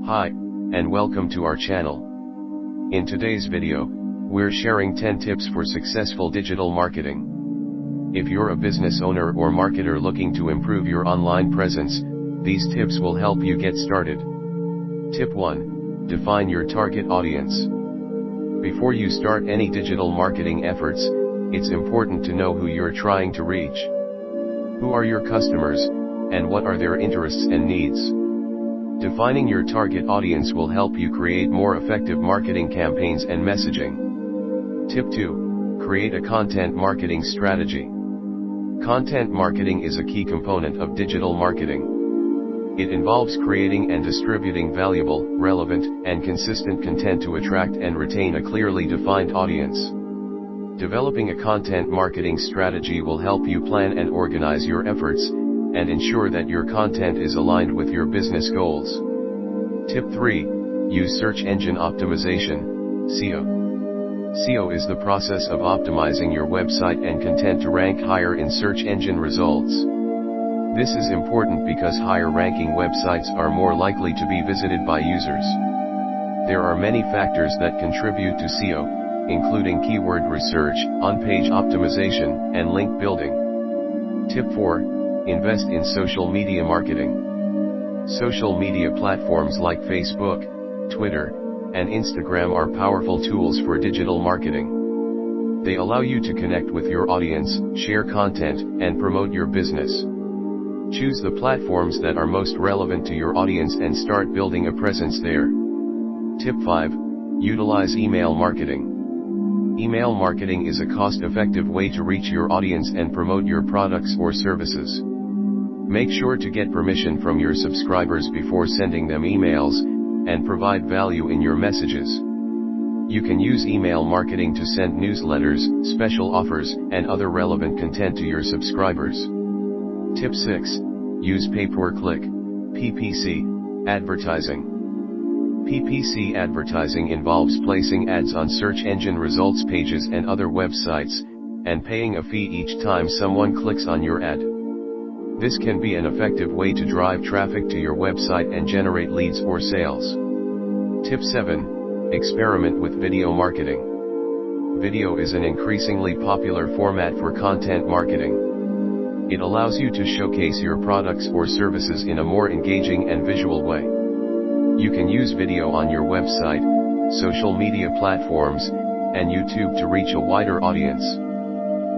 Hi, and welcome to our channel. In today's video, we're sharing 10 tips for successful digital marketing. If you're a business owner or marketer looking to improve your online presence, these tips will help you get started. Tip 1. Define your target audience. Before you start any digital marketing efforts, it's important to know who you're trying to reach. Who are your customers, and what are their interests and needs? Defining your target audience will help you create more effective marketing campaigns and messaging. Tip 2. Create a content marketing strategy. Content marketing is a key component of digital marketing. It involves creating and distributing valuable, relevant, and consistent content to attract and retain a clearly defined audience. Developing a content marketing strategy will help you plan and organize your efforts, and ensure that your content is aligned with your business goals. Tip 3. Use search engine optimization, SEO. SEO is the process of optimizing your website and content to rank higher in search engine results. This is important because higher ranking websites are more likely to be visited by users. There are many factors that contribute to SEO, including keyword research, on-page optimization, and link building. Tip 4. Invest in social media marketing. Social media platforms like Facebook, Twitter, and Instagram are powerful tools for digital marketing. They allow you to connect with your audience, share content, and promote your business. Choose the platforms that are most relevant to your audience and start building a presence there. Tip 5. Utilize email marketing. Email marketing is a cost-effective way to reach your audience and promote your products or services. Make sure to get permission from your subscribers before sending them emails, and provide value in your messages. You can use email marketing to send newsletters, special offers, and other relevant content to your subscribers. Tip 6. Use pay-per-click, PPC, advertising. PPC advertising involves placing ads on search engine results pages and other websites, and paying a fee each time someone clicks on your ad. This can be an effective way to drive traffic to your website and generate leads or sales. Tip 7. Experiment with video marketing. Video is an increasingly popular format for content marketing. It allows you to showcase your products or services in a more engaging and visual way. You can use video on your website, social media platforms, and YouTube to reach a wider audience.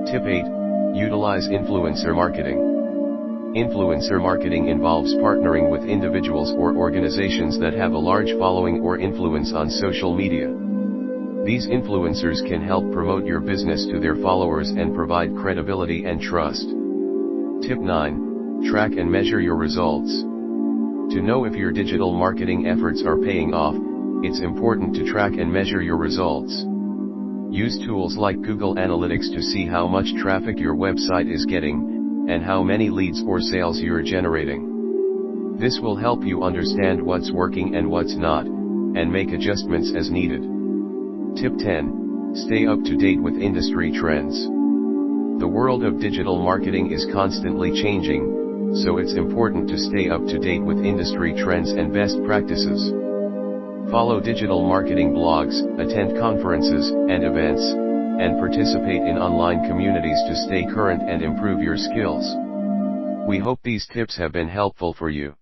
Tip 8. Utilize influencer marketing. Influencer marketing involves partnering with individuals or organizations that have a large following or influence on social media. These influencers can help promote your business to their followers and provide credibility and trust. Tip 9. Track and measure your results. To know if your digital marketing efforts are paying off, it's important to track and measure your results. Use tools like Google Analytics to see how much traffic your website is getting, and how many leads or sales you're generating. This will help you understand what's working and what's not, and make adjustments as needed. Tip 10. Stay up to date with industry trends. The world of digital marketing is constantly changing, so it's important to stay up to date with industry trends and best practices. Follow digital marketing blogs, attend conferences and events, and participate in online communities to stay current and improve your skills. We hope these tips have been helpful for you.